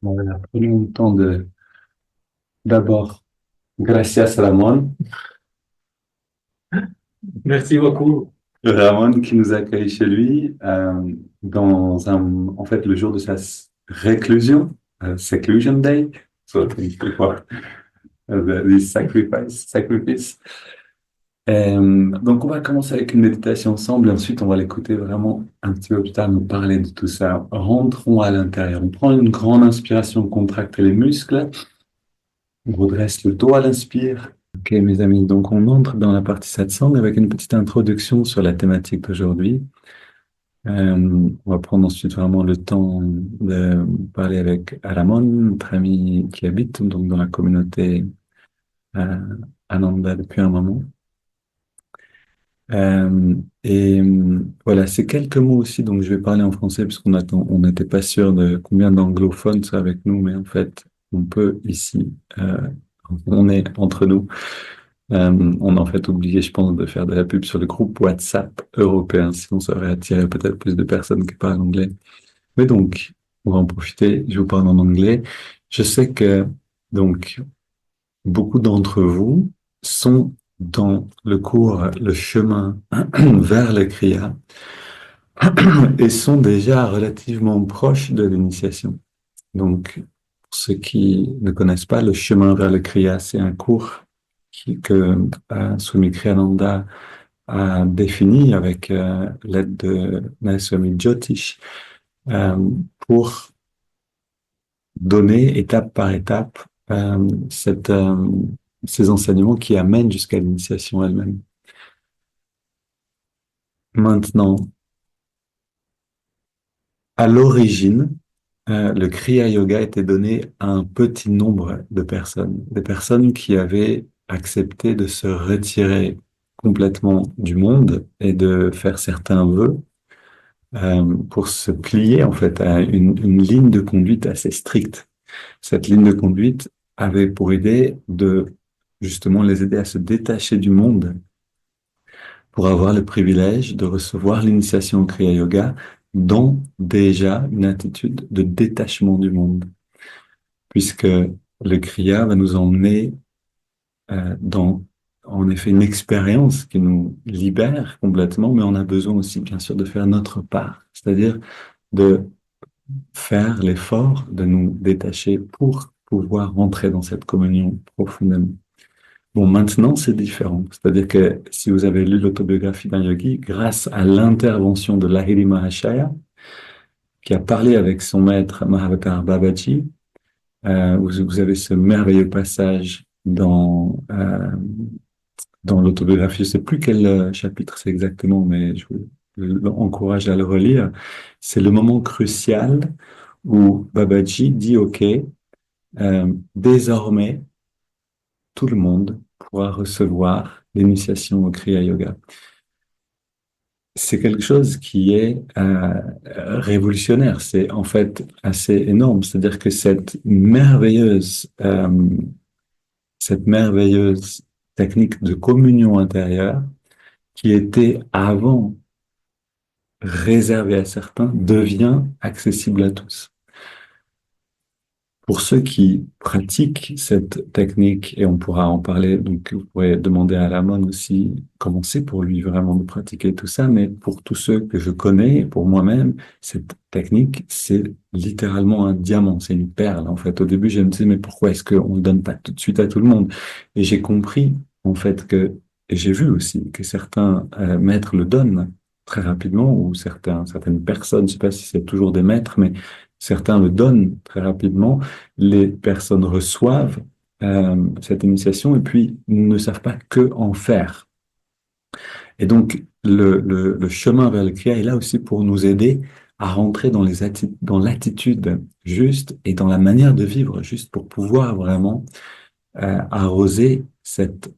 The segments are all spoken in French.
Voilà, prenons le temps de d'abord, gracias Ramon. Merci beaucoup. Ramon qui nous accueille chez lui dans en fait, le jour de sa réclusion, Seclusion Day. So, thank you for this sacrifice. Donc, on va commencer avec une méditation ensemble et ensuite, on va l'écouter vraiment un petit peu plus tard nous parler de tout ça. Rentrons à l'intérieur. On prend une grande inspiration, on contracte les muscles, on redresse le dos à l'inspire. Ok, mes amis, donc on entre dans la partie satsang avec une petite introduction sur la thématique d'aujourd'hui. On va prendre ensuite vraiment le temps de parler avec Aramon, notre ami qui habite donc dans la communauté euh, Ananda depuis un moment. Voilà, c'est quelques mots aussi, donc je vais parler en français puisqu'on attend, on n'était pas sûr de combien d'anglophones seraient avec nous, mais en fait, on peut ici, on est entre nous. On a en fait oublié, je pense, de faire de la pub sur le groupe WhatsApp européen, sinon ça aurait attiré peut-être plus de personnes qui parlent anglais. Mais donc, on va en profiter, je vous parle en anglais. Je sais que, donc, beaucoup d'entre vous sont dans le cours, le chemin vers le Kriya et sont déjà relativement proches de l'initiation. Donc, pour ceux qui ne connaissent pas, le chemin vers le Kriya, c'est un cours que Swami Kriyananda a défini avec l'aide de Swami Jyotish euh, pour donner étape par étape cette, ces enseignements qui amènent jusqu'à l'initiation elle-même. Maintenant, à l'origine, le Kriya Yoga était donné à un petit nombre de personnes, des personnes qui avaient accepté de se retirer complètement du monde et de faire certains vœux pour se plier en fait à une ligne de conduite assez stricte. Cette ligne de conduite avait pour idée de justement les aider à se détacher du monde pour avoir le privilège de recevoir l'initiation au Kriya Yoga dans déjà une attitude de détachement du monde, puisque le Kriya va nous emmener dans en effet une expérience qui nous libère complètement, mais on a besoin aussi bien sûr de faire notre part, c'est-à-dire de faire l'effort de nous détacher pour pouvoir rentrer dans cette communion profondément. Bon, maintenant, c'est différent. C'est-à-dire que si vous avez lu l'autobiographie d'un yogi, grâce à l'intervention de Lahiri Mahashaya, qui a parlé avec son maître Mahavatar Babaji, vous avez ce merveilleux passage dans l'autobiographie. Je ne sais plus quel chapitre c'est exactement, mais je vous encourage à le relire. C'est le moment crucial où Babaji dit, OK, désormais, tout le monde pourra recevoir l'initiation au Kriya Yoga. C'est quelque chose qui est révolutionnaire. C'est en fait assez énorme. C'est-à-dire que cette merveilleuse technique de communion intérieure qui était avant réservée à certains devient accessible à tous. Pour ceux qui pratiquent cette technique, et on pourra en parler, donc vous pourrez demander à Ramon aussi comment c'est pour lui vraiment de pratiquer tout ça, mais pour tous ceux que je connais, pour moi-même, cette technique, c'est littéralement un diamant, c'est une perle en fait. Au début, je me disais, mais pourquoi est-ce qu'on ne le donne pas tout de suite à tout le monde? Et j'ai compris en fait et j'ai vu aussi que certains maîtres le donnent très rapidement, ou certaines personnes, je ne sais pas si c'est toujours des maîtres, mais certains le donnent très rapidement, les personnes reçoivent cette initiation et puis ne savent pas que en faire. Et donc, le chemin vers le Kriya est là aussi pour nous aider à rentrer dans l'attitude juste et dans la manière de vivre juste pour pouvoir vraiment arroser cette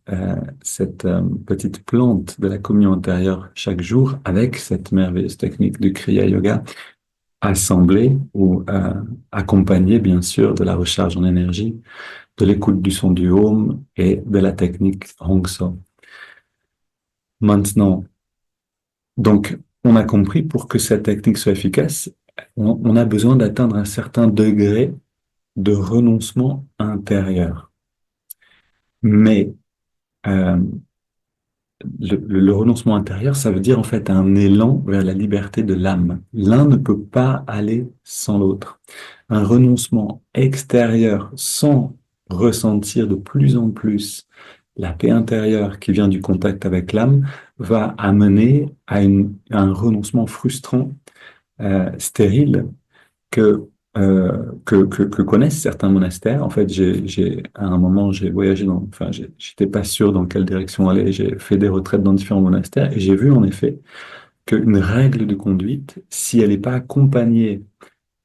petite plante de la communion intérieure chaque jour avec cette merveilleuse technique du Kriya Yoga assemblée ou accompagnée, bien sûr, de la recharge en énergie, de l'écoute du son du home et de la technique Hong So. Maintenant, donc, on a compris pour que cette technique soit efficace, on a besoin d'atteindre un certain degré de renoncement intérieur. Mais euh, le renoncement intérieur, ça veut dire en fait un élan vers la liberté de l'âme. L'un ne peut pas aller sans l'autre. Un renoncement extérieur sans ressentir de plus en plus la paix intérieure qui vient du contact avec l'âme va amener à un renoncement frustrant, stérile, que connaissent certains monastères. En fait, à un moment, j'ai voyagé enfin, j'étais pas sûr dans quelle direction aller. J'ai fait des retraites dans différents monastères et j'ai vu en effet qu'une règle de conduite, si elle n'est pas accompagnée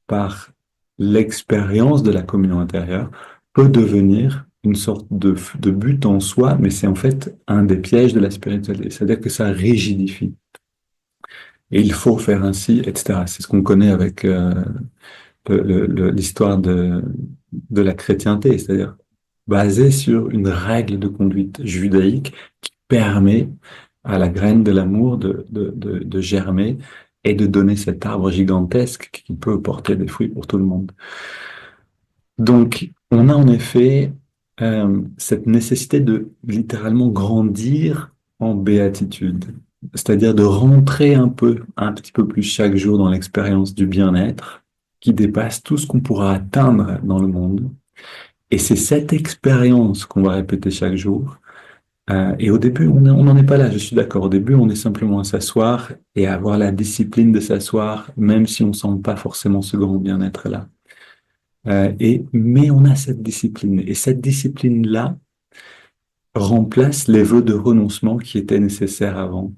par l'expérience de la communion intérieure, peut devenir une sorte de but en soi, mais c'est en fait un des pièges de la spiritualité. C'est-à-dire que ça rigidifie. Et il faut faire ainsi, etc. C'est ce qu'on connaît avec l'histoire de la chrétienté, c'est-à-dire basée sur une règle de conduite judaïque qui permet à la graine de l'amour de germer et de donner cet arbre gigantesque qui peut porter des fruits pour tout le monde. Donc, on a en effet cette nécessité de littéralement grandir en béatitude, c'est-à-dire de rentrer un petit peu plus chaque jour dans l'expérience du bien-être qui dépasse tout ce qu'on pourra atteindre dans le monde. Et c'est cette expérience qu'on va répéter chaque jour. Et au début, on n'en est pas là, je suis d'accord. Au début, on est simplement à s'asseoir et à avoir la discipline de s'asseoir, même si on ne sent pas forcément ce grand bien-être là. Mais on a cette discipline. Et cette discipline-là remplace les vœux de renoncement qui étaient nécessaires avant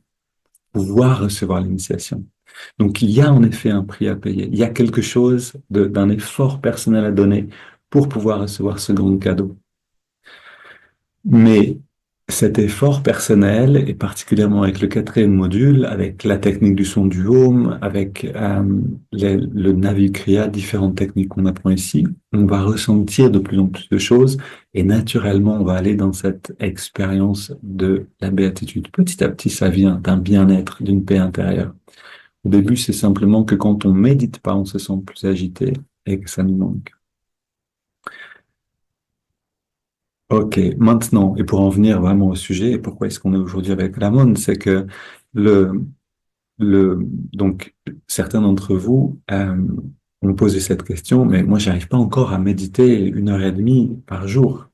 pour pouvoir recevoir l'initiation. Donc, il y a en effet un prix à payer. Il y a quelque chose d'un effort personnel à donner pour pouvoir recevoir ce grand cadeau. Mais cet effort personnel, et particulièrement avec le quatrième module, avec la technique du son du home, avec le Navi Kriya, différentes techniques qu'on apprend ici, on va ressentir de plus en plus de choses et naturellement, on va aller dans cette expérience de la béatitude. Petit à petit, ça vient d'un bien-être, d'une paix intérieure. Au début, c'est simplement que quand on médite pas, on se sent plus agité et que ça nous manque. Ok, maintenant, et pour en venir vraiment au sujet, et pourquoi est-ce qu'on est aujourd'hui avec Ramon, c'est que le, donc, certains d'entre vous ont posé cette question, mais moi, j'arrive pas encore à méditer 1 heure et demie par jour.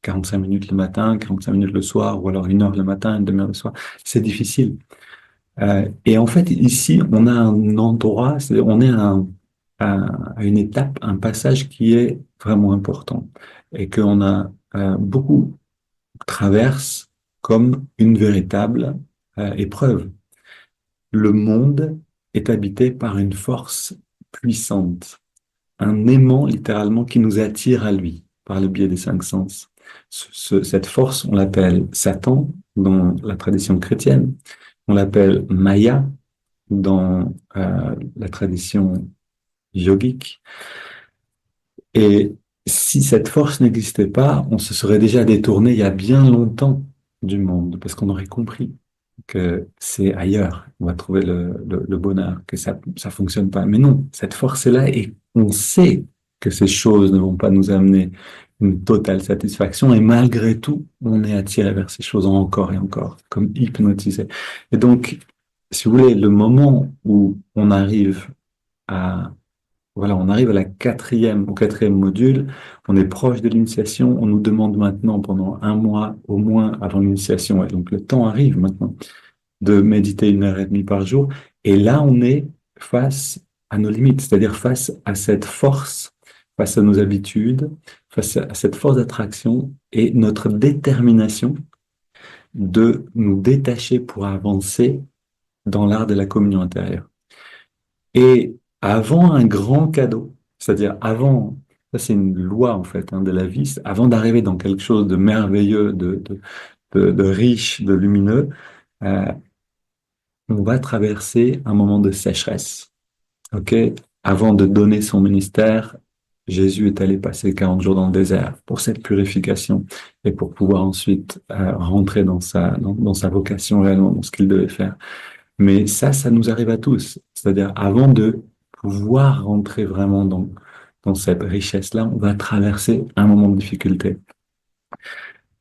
45 minutes le matin, 45 minutes le soir, ou alors 1 heure le matin, une demi-heure le soir. C'est difficile. Et en fait, ici, on a un endroit, on est à une étape, un passage qui est vraiment important et qu'on a beaucoup traverse comme une véritable épreuve. Le monde est habité par une force puissante, un aimant littéralement qui nous attire à lui par le biais des 5 sens. Cette force, on l'appelle Satan dans la tradition chrétienne, on l'appelle Maya dans la tradition yogique. Et si cette force n'existait pas, on se serait déjà détourné il y a bien longtemps du monde, parce qu'on aurait compris que c'est ailleurs, on va trouver le bonheur, que ça fonctionne pas. Mais non, cette force est là et on sait que ces choses ne vont pas nous amener une totale satisfaction et malgré tout, on est attiré vers ces choses encore et encore, comme hypnotisé. Et donc, si vous voulez, le moment où on arrive à voilà, on arrive à au quatrième module. On est proche de l'initiation. On nous demande maintenant, pendant 1 mois au moins avant l'initiation, ouais, donc le temps arrive maintenant, de méditer 1 heure et demie par jour. Et là, on est face à nos limites, c'est-à-dire face à cette force, face à nos habitudes, face à cette force d'attraction et notre détermination de nous détacher pour avancer dans l'art de la communion intérieure. Et avant un grand cadeau, c'est-à-dire avant, ça c'est une loi en fait de la vie, avant d'arriver dans quelque chose de merveilleux, de riche, de lumineux, euh, on va traverser un moment de sécheresse. Ok? Avant de donner son ministère, Jésus est allé passer 40 jours dans le désert pour cette purification et pour pouvoir ensuite rentrer dans sa vocation réellement, dans ce qu'il devait faire. Mais ça nous arrive à tous. C'est-à-dire, avant de pouvoir rentrer vraiment dans cette richesse-là, on va traverser un moment de difficulté.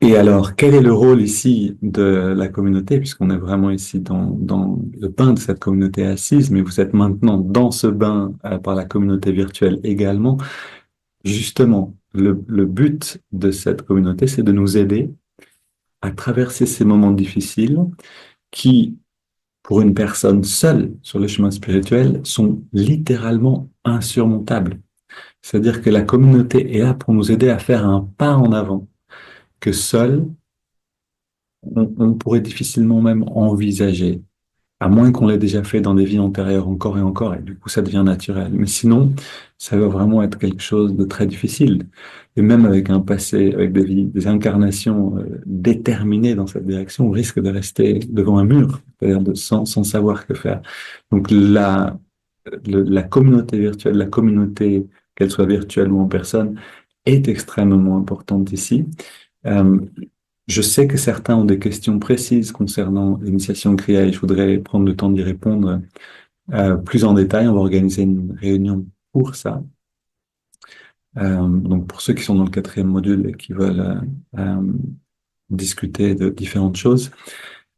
Et alors, quel est le rôle ici de la communauté, puisqu'on est vraiment ici dans le bain de cette communauté assise, mais vous êtes maintenant dans ce bain par la communauté virtuelle également. Justement, le but de cette communauté, c'est de nous aider à traverser ces moments difficiles qui, pour une personne seule sur le chemin spirituel, sont littéralement insurmontables. C'est-à-dire que la communauté est là pour nous aider à faire un pas en avant que seul, on pourrait difficilement même envisager, à moins qu'on l'ait déjà fait dans des vies antérieures encore et encore, et du coup ça devient naturel. Mais sinon, ça va vraiment être quelque chose de très difficile. Et même avec un passé, avec des vies, des incarnations déterminées dans cette direction, on risque de rester devant un mur, c'est-à-dire sans savoir que faire. Donc la communauté virtuelle, la communauté, qu'elle soit virtuelle ou en personne, est extrêmement importante ici. Euh, je sais que certains ont des questions précises concernant l'initiation Kriya et je voudrais prendre le temps d'y répondre plus en détail. On va organiser une réunion pour ça. Donc pour ceux qui sont dans le 4e module et qui veulent discuter de différentes choses.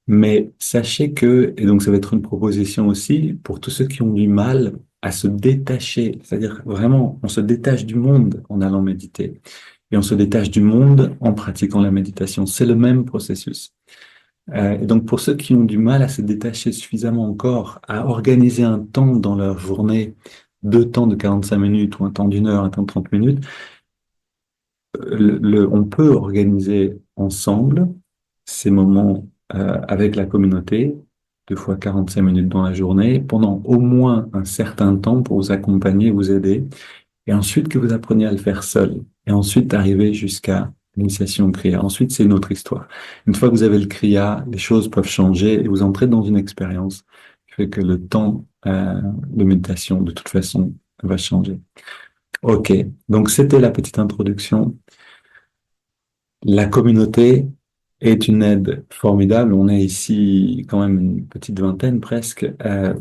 Mais sachez que, et donc ça va être une proposition aussi, pour tous ceux qui ont du mal à se détacher, c'est-à-dire vraiment, on se détache du monde en allant méditer. Et on se détache du monde en pratiquant la méditation. C'est le même processus. Et donc, pour ceux qui ont du mal à se détacher suffisamment encore, à organiser un temps dans leur journée, 2 temps de 45 minutes ou un temps d'1 heure, un temps de 30 minutes, on peut organiser ensemble ces moments avec la communauté, 2 fois 45 minutes dans la journée, pendant au moins un certain temps pour vous accompagner, vous aider, et ensuite que vous appreniez à le faire seul, et ensuite arriver jusqu'à l'initiation au Kriya. Ensuite, c'est une autre histoire. Une fois que vous avez le Kriya, les choses peuvent changer et vous entrez dans une expérience qui fait que le temps de méditation, de toute façon, va changer. Ok, donc c'était la petite introduction. La communauté est une aide formidable. On est ici quand même une petite vingtaine presque.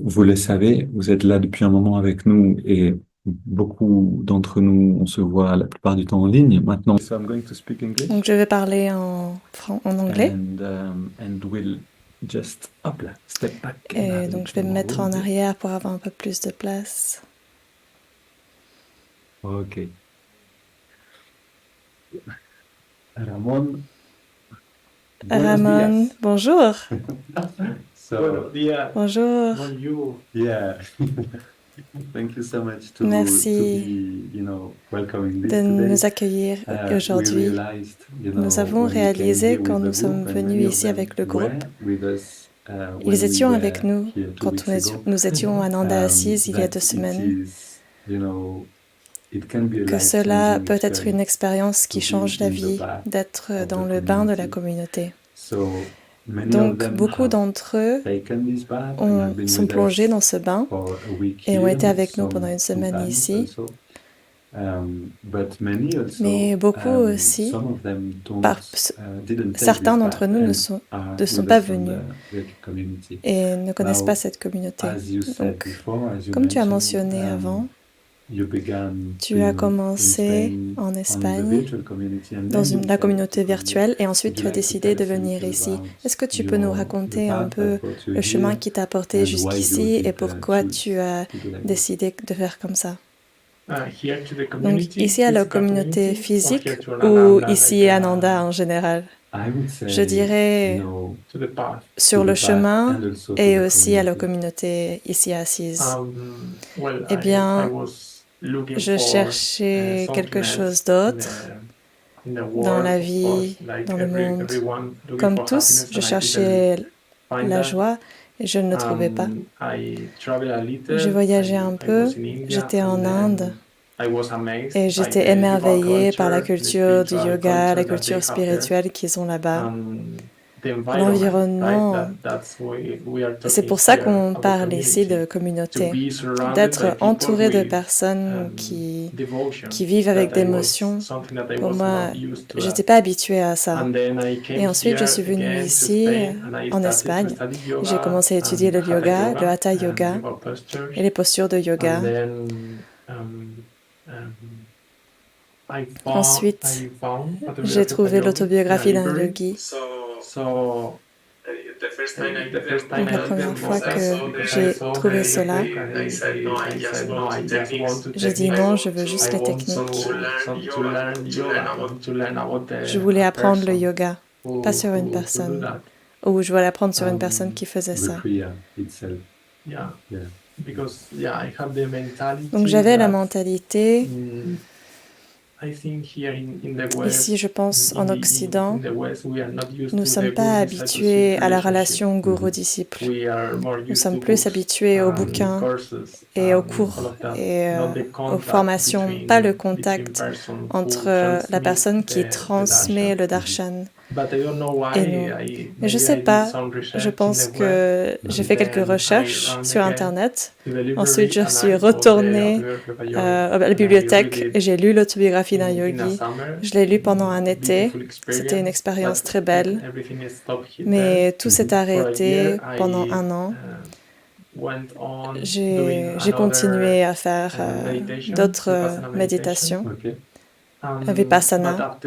Vous le savez, vous êtes là depuis un moment avec nous et beaucoup d'entre nous, on se voit la plupart du temps en ligne. Maintenant, so I'm going to speak English. Donc je vais parler en anglais. And we'll just hop là, step back. Et donc je vais me mettre en arrière pour avoir un peu plus de place. Ok. Ramon. Ramon, bonjour. So, Bonjour. yeah. Thank you so much Merci welcoming this de today. nous accueillir aujourd'hui. Nous avons réalisé quand nous sommes venus ici avec le groupe, ils étaient avec nous quand nous étions à Nanda Assise il y a 2 semaines, que cela peut être une expérience qui change la vie, d'être dans le bain de la communauté. Donc, beaucoup d'entre eux sont plongés dans ce bain et ont été avec nous pendant 1 semaine ici. Mais beaucoup aussi, certains d'entre nous ne sont pas venus et ne connaissent pas cette communauté. Donc, comme tu as mentionné avant, tu as commencé en Espagne dans la communauté virtuelle et ensuite tu as décidé de venir ici. Est-ce que tu peux nous raconter un peu le chemin qui t'a porté jusqu'ici et pourquoi tu as décidé de faire comme ça? Donc ici à la communauté physique ou ici à Nanda en général? Je dirais sur le chemin et aussi à la communauté ici assise. Eh bien, je cherchais quelque chose d'autre dans la vie, dans le monde. Comme tous, je cherchais la joie et je ne le trouvais pas. Je voyageais un peu, j'étais en Inde et j'étais émerveillée par la culture du yoga, la culture spirituelle qu'ils ont là-bas. L'environnement, c'est pour ça qu'on parle ici de communauté, d'être entouré de personnes qui vivent avec des émotions. Pour moi, je n'étais pas habituée à ça. Et ensuite, je suis venue ici, en Espagne. J'ai commencé à étudier le yoga, le hatha yoga et les postures de yoga. Ensuite, j'ai trouvé l'autobiographie d'un yogi. Donc la première fois que j'ai trouvé cela, j'ai dit non, je veux juste les techniques. Je voulais apprendre le yoga, pas sur une personne. Ou je voulais apprendre sur une personne qui faisait ça. Donc j'avais la mentalité, ici je pense en Occident, nous ne sommes pas habitués à la relation gourou-disciple. Nous sommes plus habitués aux bouquins et aux cours et aux formations, pas le contact entre la personne qui transmet le darshan et nous. Mais je ne sais pas, je pense que j'ai fait quelques recherches sur Internet. Ensuite, je suis retournée à la bibliothèque et j'ai lu l'autobiographie d'un yogi. Je l'ai lu pendant un été. C'était une expérience très belle. Mais tout s'est arrêté pendant un an. J'ai continué à faire d'autres méditations. Vipassana.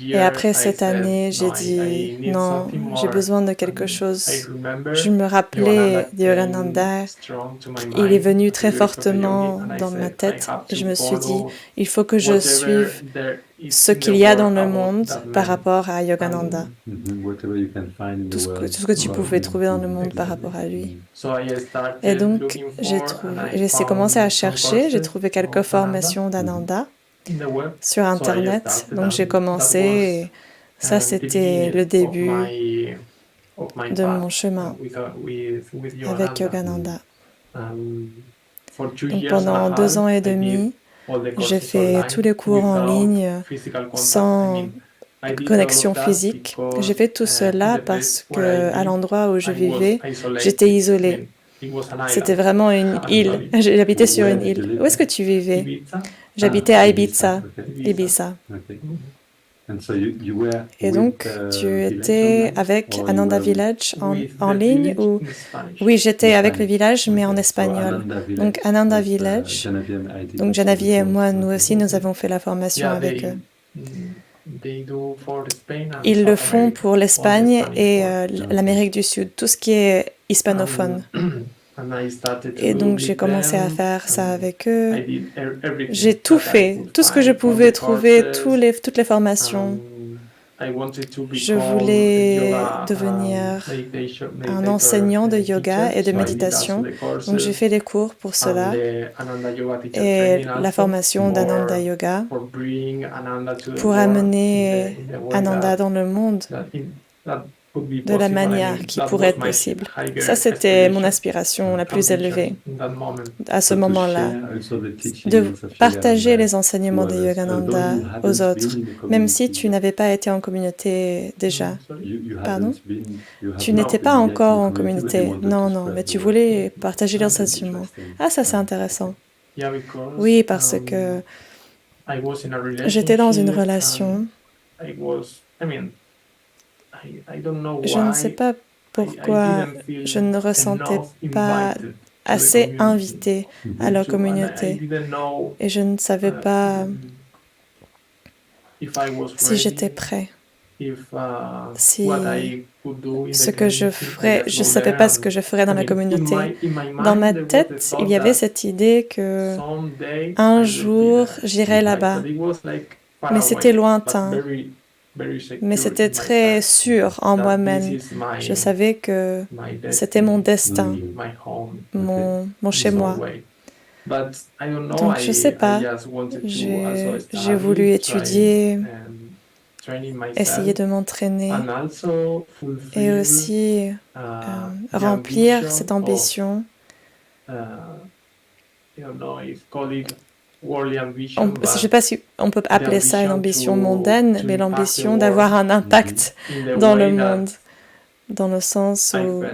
Et après cette année, j'ai dit non, j'ai besoin de quelque chose. Je me rappelais d'Yogananda. Il est venu très fortement dans ma tête et je me suis dit, il faut que je suive ce qu'il y a dans le monde par rapport à Yogananda. Tout ce que tu pouvais trouver dans le monde par rapport à lui. Et donc, j'ai commencé à chercher, j'ai trouvé quelques formations d'Ananda sur Internet. Donc j'ai commencé et ça c'était le début de mon chemin avec Yogananda. Donc pendant 2 ans et demi, j'ai fait tous les cours en ligne sans connexion physique. J'ai fait tout cela parce que à l'endroit où je vivais, j'étais isolée. C'était vraiment une île. J'habitais sur une île. Où est-ce que tu vivais? J'habitais à Ibiza. Et donc, tu étais avec Ananda Village en ligne ou... Oui, j'étais avec le village, mais en espagnol. Donc, Ananda Village. Donc, Janavi et moi, nous aussi, nous avons fait la formation avec eux. Ils le font pour l'Espagne et l'Amérique du Sud, tout ce qui est hispanophone. Et donc j'ai commencé à faire ça avec eux. J'ai tout fait, tout ce que je pouvais trouver, toutes les formations. Je voulais devenir un enseignant de yoga et de méditation. Donc j'ai fait des cours pour cela et la formation d'Ananda Yoga pour amener Ananda dans le monde de la manière qui pourrait être possible. Ça, c'était mon aspiration la plus élevée à ce moment-là, de partager les enseignements de Yogananda aux autres, même si tu n'avais pas été en communauté déjà. Pardon? Tu n'étais pas encore en communauté. Non, mais tu voulais partager les enseignements. Ah, ça, c'est intéressant. Oui, parce que j'étais dans une relation. Je ne sais pas pourquoi je ne ressentais pas assez invitée à leur communauté et je ne savais pas si j'étais prêt, si ce que je ferais, je ne savais pas ce que je ferais dans la communauté. Dans ma tête, il y avait cette idée que un jour j'irais là-bas, mais c'était lointain. Mais c'était très sûr en moi-même. Je savais que c'était mon destin, mon chez-moi. Donc, je ne sais pas. J'ai voulu étudier, essayer de m'entraîner et aussi remplir cette ambition. Je ne sais pas si on peut appeler ça une ambition mondaine, mais l'ambition d'avoir un impact dans le monde, dans le sens où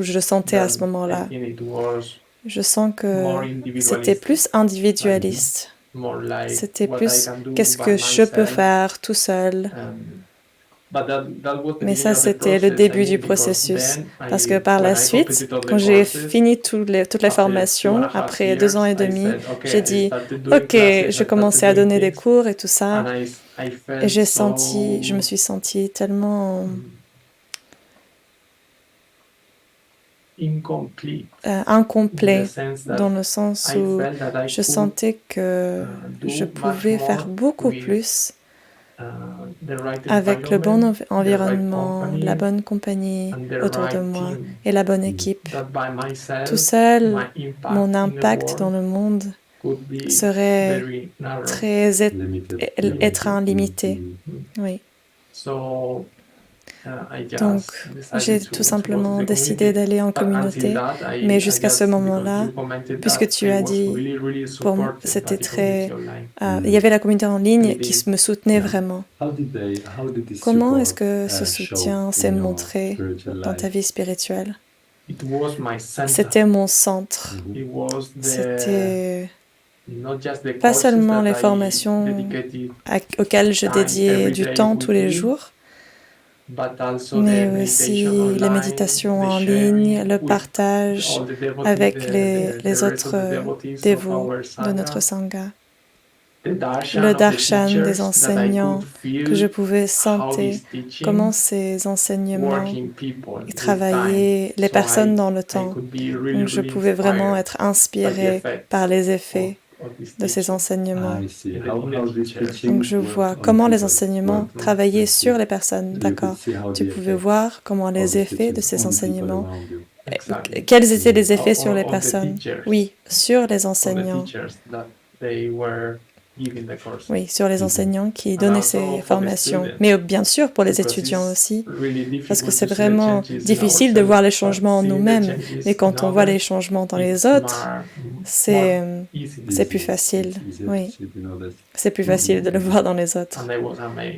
je le sentais à ce moment-là. Je sens que c'était plus individualiste. C'était plus qu'est-ce que je peux faire tout seul Mais ça, c'était le début du processus. Parce que par la suite, quand j'ai fini toutes les formations, après 2 ans et demi, j'ai dit, OK, je commençais à donner des cours et tout ça. Et je me suis sentie tellement incomplet, dans le sens où je sentais que je pouvais faire beaucoup plus avec le bon environnement, la bonne compagnie autour de moi et la bonne équipe. Tout seul, mon impact dans le monde serait être limité. Oui. Donc, j'ai tout simplement décidé d'aller en communauté, mais jusqu'à ce moment-là, puisque tu as dit, c'était très... il y avait la communauté en ligne qui me soutenait vraiment. Comment est-ce que ce soutien s'est montré dans ta vie spirituelle? C'était mon centre. C'était pas seulement les formations auxquelles je dédiais du temps tous les jours, mais aussi les méditations en ligne, le partage avec les autres dévots de notre Sangha, le darshan des enseignants, que je pouvais sentir comment ces enseignements travaillaient les personnes dans le temps. Donc je pouvais vraiment être inspirée par les effets de ces enseignements. Donc je vois comment les enseignements travaillaient sur les personnes, d'accord. Tu pouvais voir comment les effets de ces enseignements, quels étaient les effets sur les personnes? Oui, sur les enseignants. Oui, sur les enseignants qui donnaient ces formations. Mais bien sûr pour les étudiants aussi, parce que c'est vraiment difficile de voir les changements en nous-mêmes. Mais quand on voit les changements dans les autres, c'est plus facile. Oui, c'est plus facile de le voir dans les autres.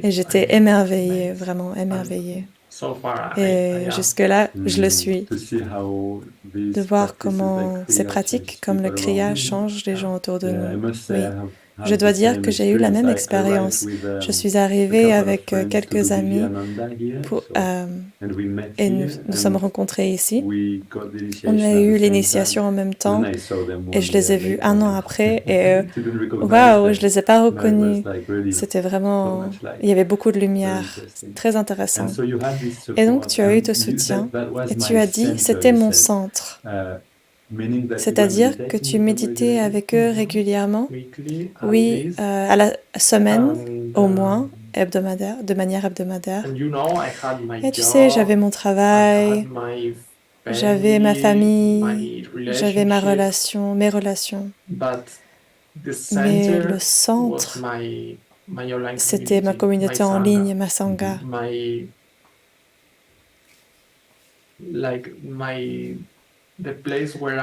Et j'étais émerveillée, vraiment émerveillée. Et jusque-là, je le suis. De voir comment ces pratiques, comme le Kriya, changent les gens autour de nous. Oui. Je dois dire que j'ai eu la même expérience. Je suis arrivée avec quelques amis et nous sommes rencontrés ici. On a eu l'initiation en même temps et je les ai vus 1 an après et waouh, je les ai pas reconnus. C'était vraiment, il y avait beaucoup de lumière, très intéressant. Et donc tu as eu ce soutien et tu as dit, c'était mon centre. C'est-à-dire que tu méditais avec eux régulièrement? Oui, à la semaine, au moins, hebdomadaire, de manière hebdomadaire. Et tu sais, j'avais mon travail, j'avais ma famille, j'avais mes relations. Mais le centre, c'était ma communauté en ligne, ma Sangha.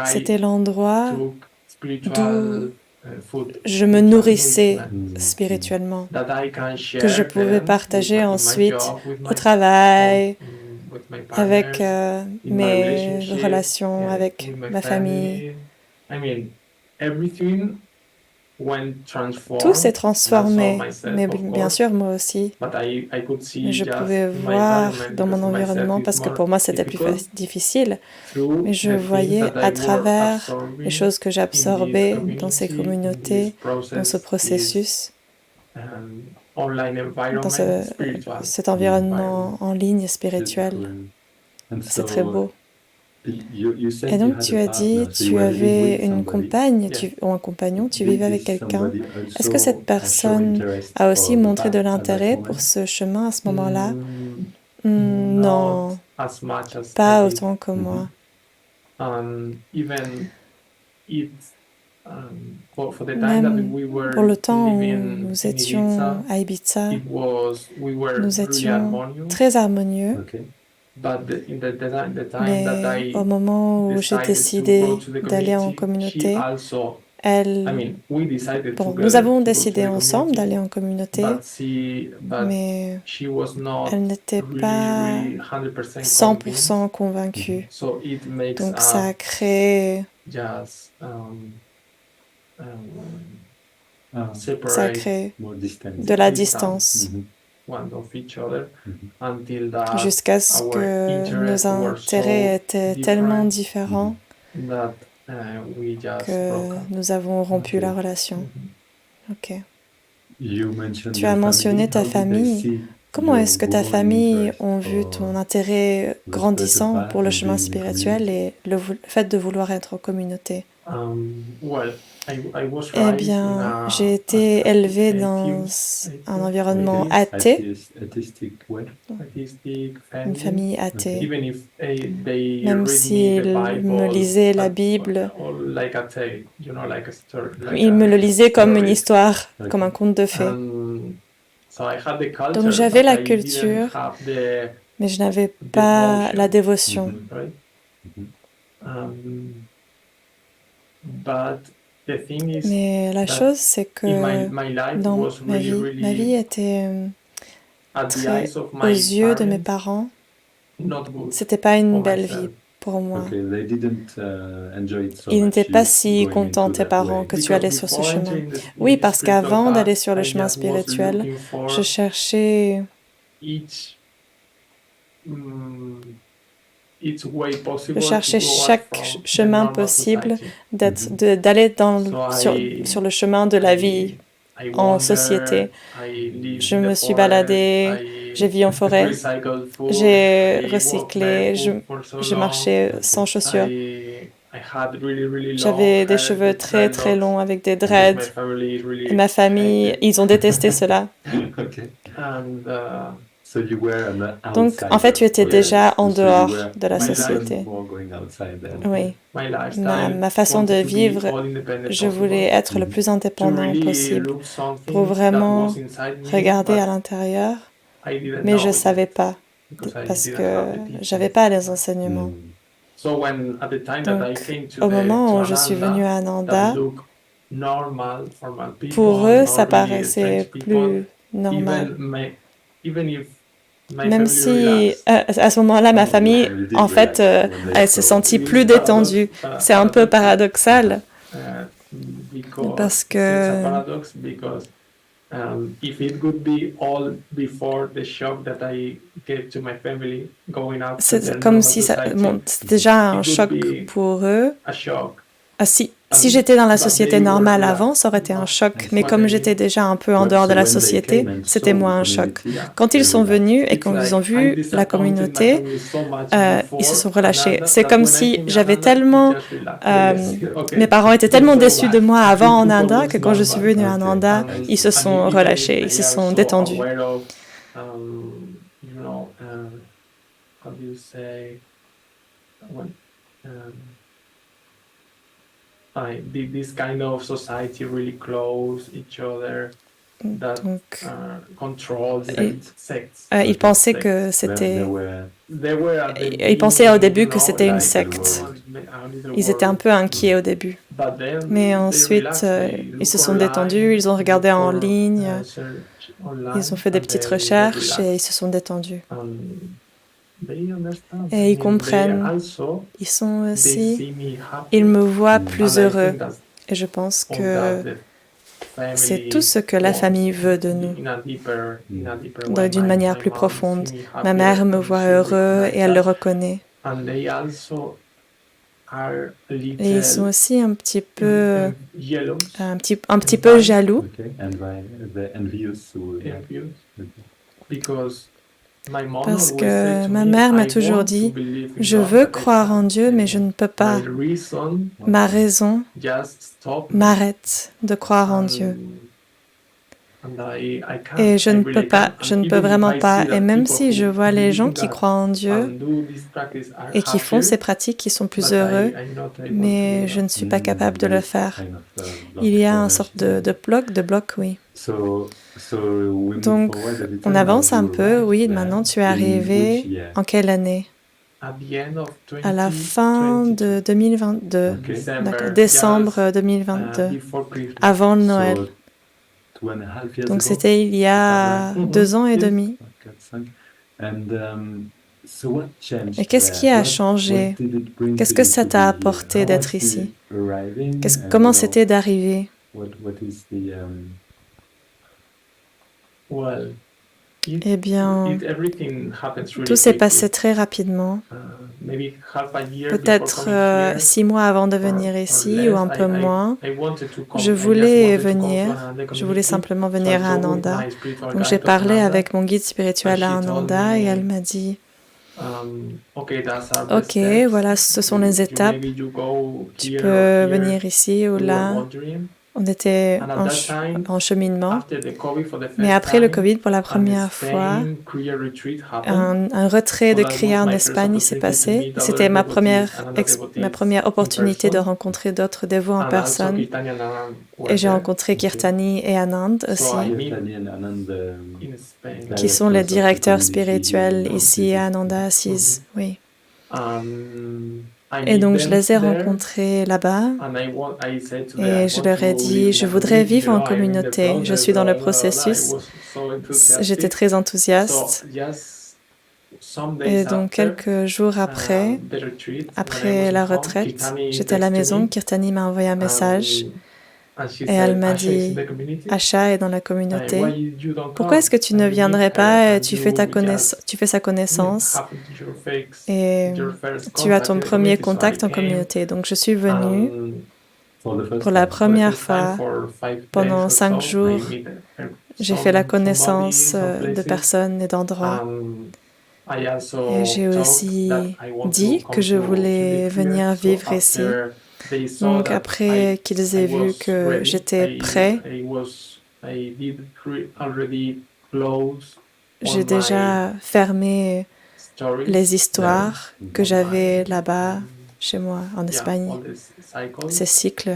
C'était l'endroit d'où je me nourrissais spirituellement, que je pouvais partager ensuite au travail, avec mes relations, avec ma famille. Tout s'est transformé, mais bien sûr moi aussi. Mais je pouvais voir dans mon environnement, parce que pour moi c'était plus difficile, mais je voyais à travers les choses que j'absorbais dans ces communautés, dans ce processus, dans cet environnement en ligne spirituel. C'est très beau. Et donc tu as dit, tu avais une compagne ou un compagnon, tu vivais avec quelqu'un. Est-ce que cette personne a aussi montré de l'intérêt pour ce chemin à ce moment-là? Non, pas autant que moi. Même pour le temps où nous étions à Ibiza, nous étions très harmonieux. Mais au moment où j'ai décidé d'aller en communauté, nous avons décidé ensemble d'aller en communauté, mais elle n'était pas 100% convaincue. Donc ça a créé de la distance. jusqu'à ce que nos intérêts étaient tellement différents que nous avons rompu la relation. Ok. Tu as mentionné ta famille. Comment est-ce que ta famille ont vu ton intérêt grandissant pour le chemin spirituel et le fait de vouloir être en communauté? Eh bien, j'ai été élevée dans un environnement athée, une famille athée, même s'ils me lisaient la Bible. Ils me le lisaient comme une histoire, comme un conte de fées. Donc j'avais la culture, mais je n'avais pas la dévotion. Mais la chose, c'est que dans ma vie était très, aux yeux de mes parents, c'était pas une belle vie pour moi. Ils n'étaient pas si contents, tes parents, que tu allais sur ce chemin. Oui, parce qu'avant d'aller sur le chemin spirituel, je cherchais chaque chemin possible d'aller sur le chemin de la vie en société. Je me suis baladée, j'ai vécu en forêt, j'ai recyclé, je marchais sans chaussures. J'avais des cheveux très très longs avec des dreads. Et ma famille, ils ont détesté cela. Donc, en fait, tu étais déjà en dehors de la société. Oui. Ma façon de vivre, je voulais être le plus indépendant possible pour vraiment regarder à l'intérieur, mais je ne savais pas parce que je n'avais pas les enseignements. Donc, au moment où je suis venue à Ananda, pour eux, ça paraissait plus normal. Même si, à ce moment-là, ma famille, en fait, elle se sentit plus détendue. C'est un peu paradoxal, parce que c'est comme si c'était déjà un choc pour eux. Si j'étais dans la société normale avant, ça aurait été un choc. Mais comme j'étais déjà un peu en dehors de la société, c'était moins un choc. Quand ils sont venus et quand ils ont vu la communauté, ils se sont relâchés. C'est comme si j'avais tellement... mes parents étaient tellement déçus de moi avant en Inde que quand je suis venue en Inde, ils se sont relâchés, ils se sont détendus. Donc, ils pensaient que c'était... Ils pensaient au début que c'était une secte. Ils étaient un peu inquiets au début. Mais ensuite, ils se sont détendus, ils ont regardé en ligne, ils ont fait des petites recherches et ils se sont détendus. Et ils comprennent. Ils sont aussi... Ils me voient plus heureux. Et je pense que c'est tout ce que la famille veut de nous, d'une manière plus profonde. Ma mère me voit heureux et elle le reconnaît. Et ils sont aussi un petit peu jaloux. Parce que ma mère m'a toujours dit, je veux croire en Dieu, mais je ne peux pas. Ma raison m'arrête de croire en Dieu. Et je ne peux pas, je ne peux vraiment pas. Et même si je vois les gens qui croient en Dieu et qui font ces pratiques, qui sont plus heureux, mais je ne suis pas capable de le faire. Il y a une sorte de bloc, oui. Donc, on avance un peu, oui, maintenant tu es arrivé en quelle année? À la fin de 2022, décembre 2022, avant Noël. Donc c'était il y a 2 ans et demi. Et qu'est-ce qui a changé? Qu'est-ce que ça t'a apporté d'être ici? Comment c'était d'arriver? Eh bien, tout s'est passé très rapidement. Peut-être 6 mois avant de venir ici ou un peu moins. Je voulais venir, je voulais simplement venir à Ananda. Donc j'ai parlé avec mon guide spirituel à Ananda et elle m'a dit, ok, voilà, ce sont les étapes. Tu peux venir ici ou là. On était en cheminement. Mais après le Covid, pour la première fois, un retrait de Kriya en Espagne s'est passé. C'était ma première opportunité de rencontrer d'autres dévots en personne. Et j'ai rencontré Kirtani et Anand aussi, qui sont les directeurs spirituels ici à Ananda Assise. Oui. Et donc je les ai rencontrés là-bas et je leur ai dit, je voudrais vivre en communauté, je suis dans le processus. J'étais très enthousiaste. Et donc quelques jours après la retraite, j'étais à la maison, Kirtani m'a envoyé un message et elle m'a dit, Asha est dans la communauté, pourquoi est-ce que tu ne viendrais pas et tu fais sa connaissance et tu as ton premier contact en communauté. Donc je suis venue pour la première fois pendant 5 jours. J'ai fait la connaissance de personnes et d'endroits. Et j'ai aussi dit que je voulais venir vivre ici. Donc après qu'ils aient vu que j'étais prêt, j'ai déjà fermé les histoires que j'avais là-bas, chez moi, en Espagne. Ces cycles.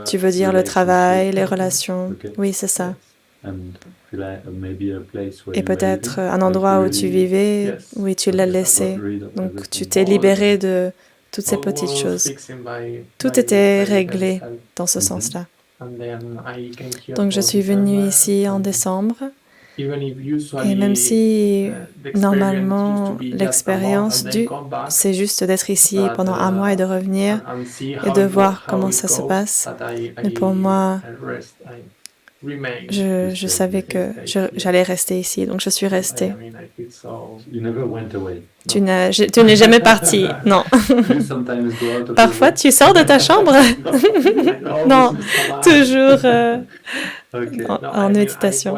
Tu veux dire le travail, les relations. Oui, c'est ça. Et peut-être un endroit où tu vivais, oui, tu l'as laissé. Donc tu t'es libéré de toutes ces petites choses. Tout était réglé dans ce sens-là. Donc je suis venue ici en décembre. Et même si normalement l'expérience c'est juste d'être ici pendant 1 mois et de revenir et de voir comment ça se passe. Mais pour moi, je savais que j'allais rester ici, donc je suis restée. Tu n'es jamais parti, non. Parfois, tu sors de ta chambre. Non, toujours en méditation.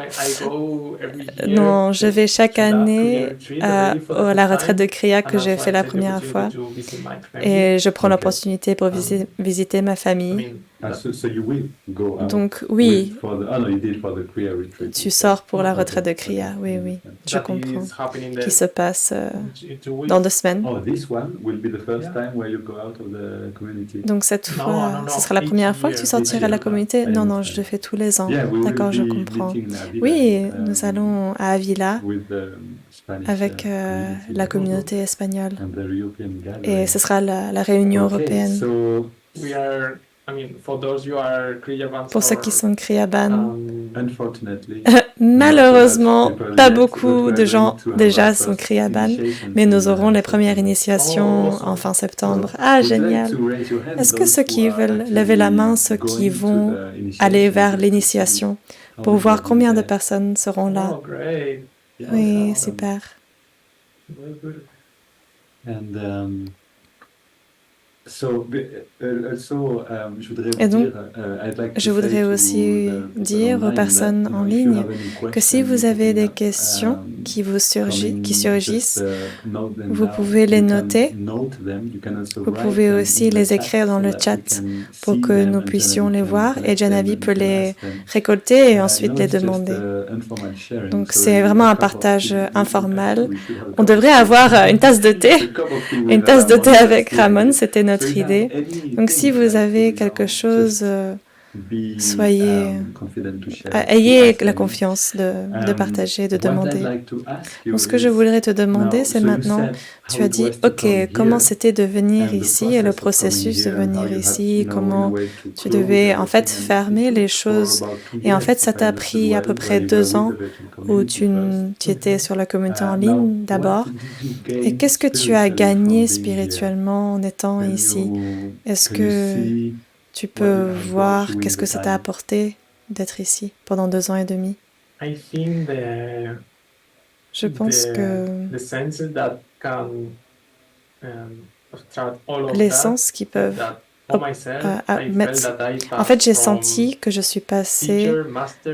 Non, je vais chaque année à la retraite de Kriya que j'ai fait la première fois et je prends l'opportunité pour visiter ma famille. Donc oui, tu sors pour la retraite de Kriya, oui, oui, je comprends, qui se passe dans 2 semaines. Donc cette fois, ce sera la première fois que tu sortiras de la communauté? Non, non, je le fais tous les ans. D'accord, je comprends. Oui, nous allons à Avila avec la communauté espagnole et ce sera la réunion européenne. Pour ceux qui sont Kriyaban, malheureusement, pas beaucoup de gens déjà sont Kriyaban, mais nous aurons les premières initiations en fin septembre. Ah, génial! Est-ce que ceux qui veulent lever la main, ceux qui vont aller vers l'initiation, pour voir combien de personnes seront là? Oui, super. Et donc, je voudrais aussi dire aux personnes en ligne que si vous avez des questions qui surgissent, vous pouvez les noter. Vous pouvez aussi les écrire dans le chat pour que nous puissions les voir et Janavi peut les récolter et ensuite les demander. Donc, c'est vraiment un partage informel. On devrait avoir une tasse de thé. Une tasse de thé avec Ramon, c'était notre idée. Donc si vous avez quelque chose, ayez la confiance de partager, de demander. Donc ce que je voudrais te demander, c'est maintenant, tu as dit, ok, comment c'était de venir ici et le processus de venir ici, comment tu devais en fait fermer les choses. Et en fait, ça t'a pris à peu près 2 ans où tu étais sur la communauté en ligne d'abord. Et qu'est-ce que tu as gagné spirituellement en étant ici? Est-ce que tu peux voir qu'est-ce que ça t'a apporté d'être ici pendant 2 ans et demi? Je pense que les sens qui peuvent en fait, j'ai senti que je suis passée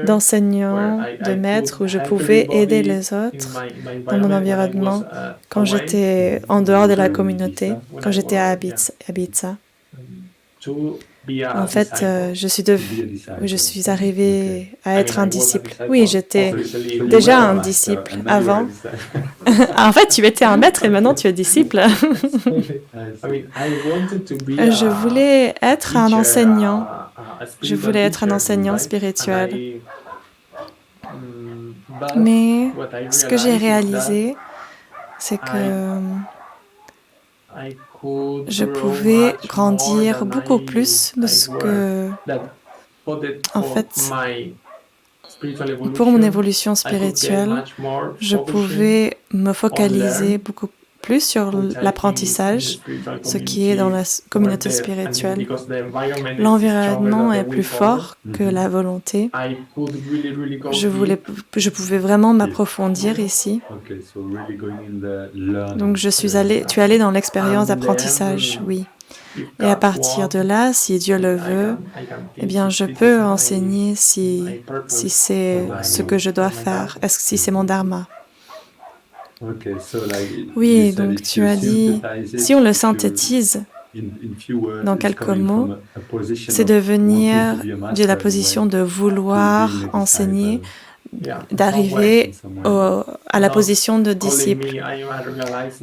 d'enseignant, de maître, où je pouvais aider les autres dans mon environnement quand j'étais en dehors de la communauté, quand j'étais à Ibiza. En fait, je suis arrivée à être un disciple. Oui, j'étais déjà un disciple avant. En fait, tu étais un maître et maintenant tu es disciple. Je voulais être un enseignant. Je voulais être un enseignant spirituel. Mais ce que j'ai réalisé, c'est que je pouvais grandir beaucoup plus de ce que, en fait, pour mon évolution spirituelle, je pouvais me focaliser beaucoup plus sur l'apprentissage, ce qui est dans la communauté spirituelle. L'environnement est plus fort que la volonté. Je pouvais vraiment m'approfondir ici. Donc tu es allé dans l'expérience d'apprentissage, oui. Et à partir de là, si Dieu le veut, eh bien, je peux enseigner si c'est ce que je dois faire, si c'est mon dharma. Oui, donc tu as dit, si on le synthétise dans quelques mots, c'est de venir de la position de vouloir enseigner, d'arriver à la position de disciple.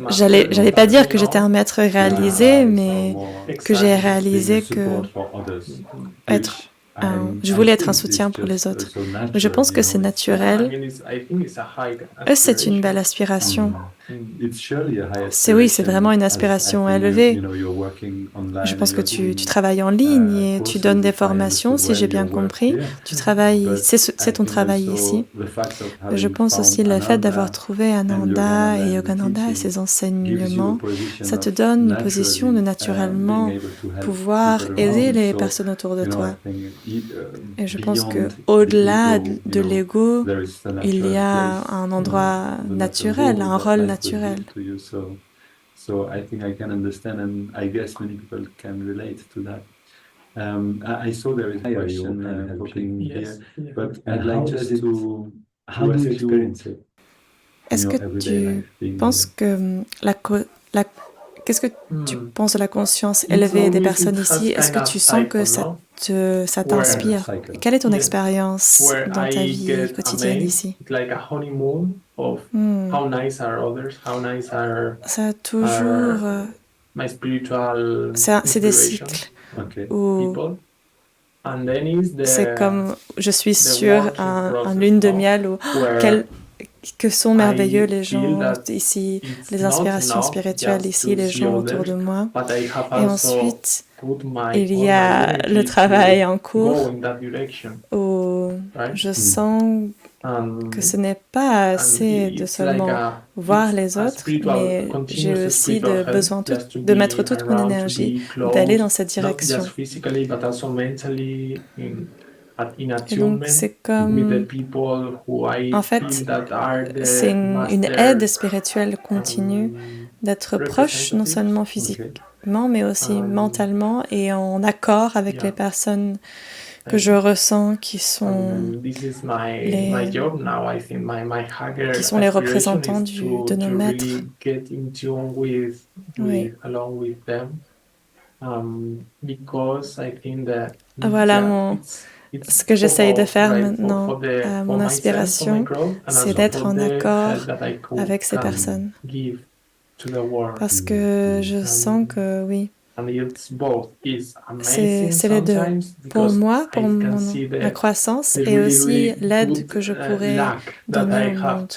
J'allais pas dire que j'étais un maître réalisé, mais que j'ai réalisé que je voulais être un soutien pour les autres. Mais je pense que c'est naturel. C'est une belle aspiration. C'est vraiment une aspiration élevée. Je pense que tu travailles en ligne et tu donnes des formations, si j'ai bien compris. Tu travailles, c'est ton travail ici. Je pense aussi le fait d'avoir trouvé Ananda et Yogananda et ses enseignements, ça te donne une position de naturellement pouvoir aider les personnes autour de toi. Et je pense que au-delà de l'ego, il y a un endroit naturel, un rôle naturel. So I think I can understand, and I guess many people can relate to that. I saw there is a question popping here, but I'd like just to experience it. Est-ce que tu penses que qu'est-ce que tu penses de la conscience élevée des personnes ici? Est-ce que tu sens que ça t'inspire? Quelle est ton expérience dans ta vie quotidienne ici? Ça a toujours... c'est des cycles où c'est comme, je suis sur un lune de miel où que sont merveilleux les gens ici, les inspirations spirituelles ici, les gens autour de moi. Et ensuite, il y a le travail en cours où je sens que ce n'est pas assez de seulement voir les autres, mais j'ai aussi besoin de mettre toute mon énergie, d'aller dans cette direction. Et donc, c'est comme, en fait, c'est une aide spirituelle continue d'être proche, non seulement physiquement, mais aussi mentalement et en accord avec les personnes que je ressens qui sont les représentants de nos maîtres. Oui. Voilà ce que j'essaye de faire maintenant. Mon inspiration, c'est d'être en accord avec ces personnes. Parce que je sens que, oui, c'est les deux. Pour moi, pour ma croissance et aussi l'aide que je pourrais donner au monde.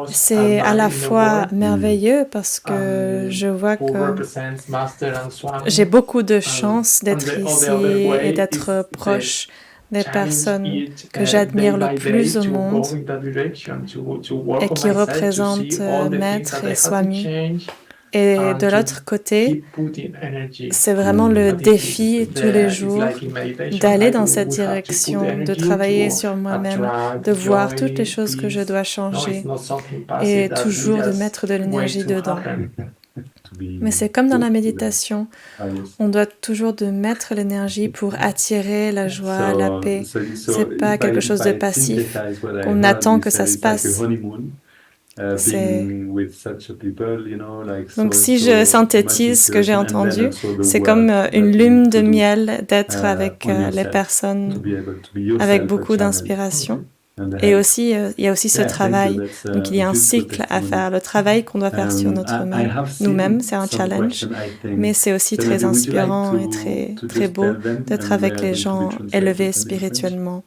C'est à la fois merveilleux parce que je vois que j'ai beaucoup de chance d'être ici et d'être proche des personnes que j'admire le plus au monde et qui représentent Maître et Swami. Et de l'autre côté, c'est vraiment le défi tous les jours d'aller dans cette direction, de travailler sur moi-même, de voir toutes les choses que je dois changer et toujours de mettre de l'énergie dedans. Mais c'est comme dans la méditation, on doit toujours de mettre l'énergie pour attirer la joie, la paix. C'est pas quelque chose de passif, qu'on attend que ça se passe. Donc si je synthétise ce que j'ai entendu, c'est comme une lune de miel d'être avec les personnes avec beaucoup d'inspiration. Et aussi, il y a aussi ce travail. Donc il y a un cycle à faire. Le travail qu'on doit faire sur nous-mêmes, c'est un challenge, mais c'est aussi très inspirant et très beau d'être avec les gens élevés spirituellement.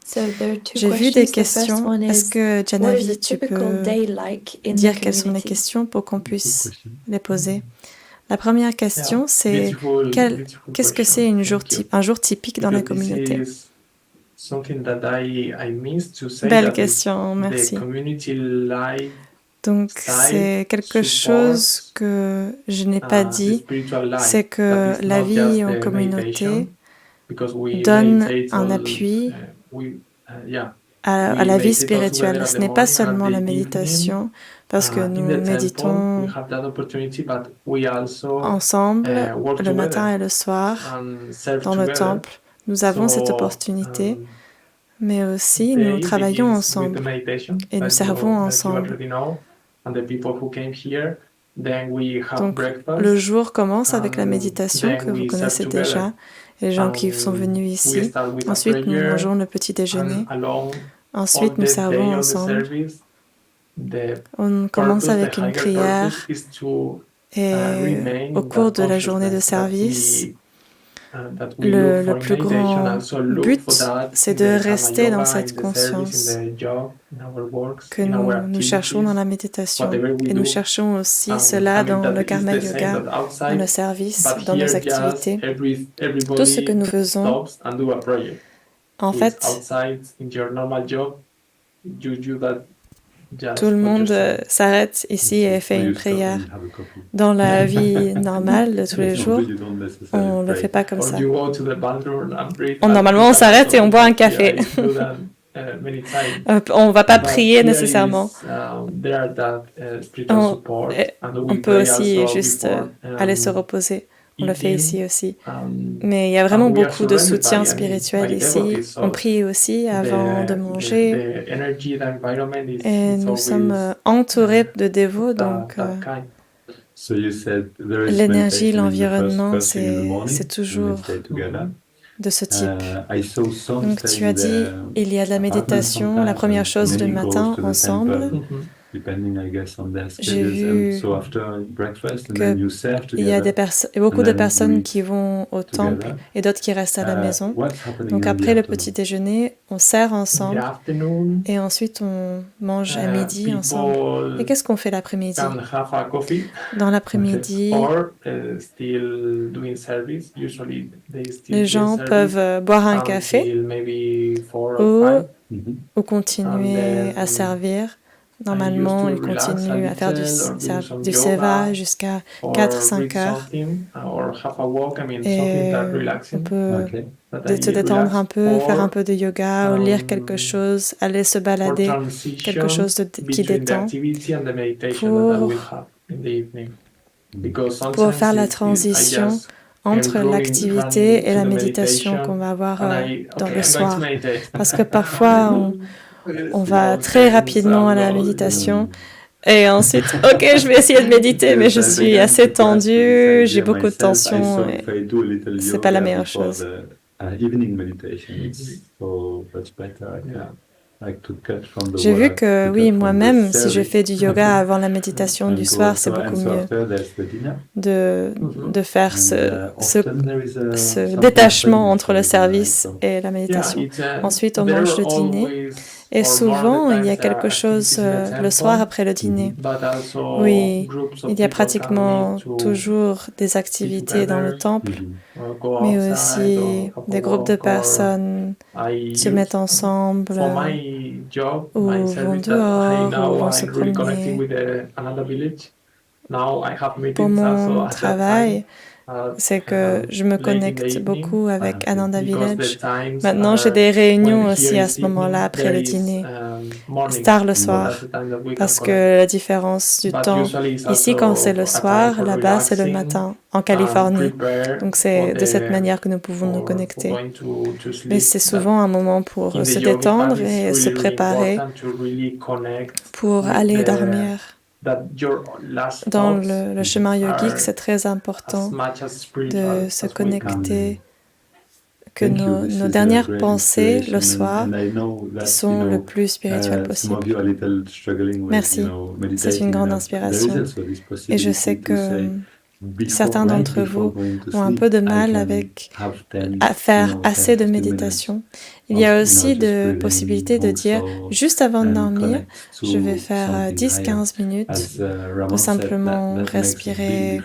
J'ai vu des questions. Est-ce que, Janavi, tu peux dire quelles sont les questions pour qu'on puisse les poser? La première question, c'est qu'est-ce que c'est un jour typique dans la communauté? Belle question, merci. Donc, c'est quelque chose que je n'ai pas dit, c'est que la vie en communauté donne un appui à la vie spirituelle. Ce n'est pas seulement la méditation, parce que nous méditons ensemble le matin et le soir dans le temple. Nous avons cette opportunité. Mais aussi, nous travaillons ensemble et nous servons ensemble. Donc, le jour commence avec la méditation que vous connaissez déjà, les gens qui sont venus ici. Ensuite, nous mangeons le petit déjeuner. Ensuite, nous servons ensemble. On commence avec une prière et au cours de la journée de service, le plus grand but, c'est de rester dans cette conscience que nous cherchons dans la méditation. Et nous cherchons aussi cela dans le karma yoga, dans le service, dans nos activités. Tout ce que nous faisons, en fait, tout le monde s'arrête ici et fait une prière. Dans la vie normale de tous les jours, on ne le fait pas comme ça. Normalement, on s'arrête et on boit un café. On ne va pas prier nécessairement. On peut aussi juste aller se reposer. On le fait ici aussi. Mais il y a vraiment beaucoup de soutien spirituel ici. On prie aussi avant de manger. Et nous sommes entourés de dévots, donc l'énergie, l'environnement, c'est toujours de ce type. Donc tu as dit, il y a de la méditation, la première chose le matin ensemble. J'ai vu qu'il y a beaucoup de personnes qui vont au temple et d'autres qui restent à la maison. Donc après le petit déjeuner, on sert ensemble et ensuite on mange à midi ensemble. Et qu'est-ce qu'on fait l'après-midi? Dans l'après-midi, les gens peuvent boire un café ou continuer à servir. Normalement, ils continuent à faire du seva jusqu'à 4-5 heures. Et on peut se détendre un peu, faire un peu de yoga, ou lire quelque chose, aller se balader, quelque chose qui détend, pour faire la transition entre l'activité et la méditation qu'on va avoir dans le soir. Parce que parfois, on va très rapidement à la méditation et ensuite, ok, je vais essayer de méditer, mais je suis assez tendue, j'ai beaucoup de tension et c'est pas la meilleure chose. J'ai vu que oui, moi-même, si je fais du yoga avant la méditation du soir, c'est beaucoup mieux de faire ce détachement entre le service et la méditation. Ensuite, on mange le dîner. Et souvent, il y a quelque chose le soir après le dîner. Oui, il y a pratiquement toujours des activités dans le temple, mais aussi des groupes de personnes se mettent ensemble ou vont dehors ou vont se promener Pour mon travail, c'est que je me connecte beaucoup avec Ananda Village. Maintenant, j'ai des réunions aussi à ce moment-là, après le dîner, tard le soir, parce que la différence du temps, ici quand c'est le soir, là-bas c'est le matin, en Californie. Donc c'est de cette manière que nous pouvons nous connecter. Mais c'est souvent un moment pour se détendre et se préparer pour aller dormir. Dans le chemin yogique, c'est très important de se connecter, que nos dernières pensées le soir sont le plus spirituelles possible. Merci, c'est une grande inspiration. Et je sais que certains d'entre vous ont un peu de mal à faire assez de méditation. Il y a aussi de possibilités de dire, juste avant de dormir, je vais faire 10-15 minutes, de simplement respirer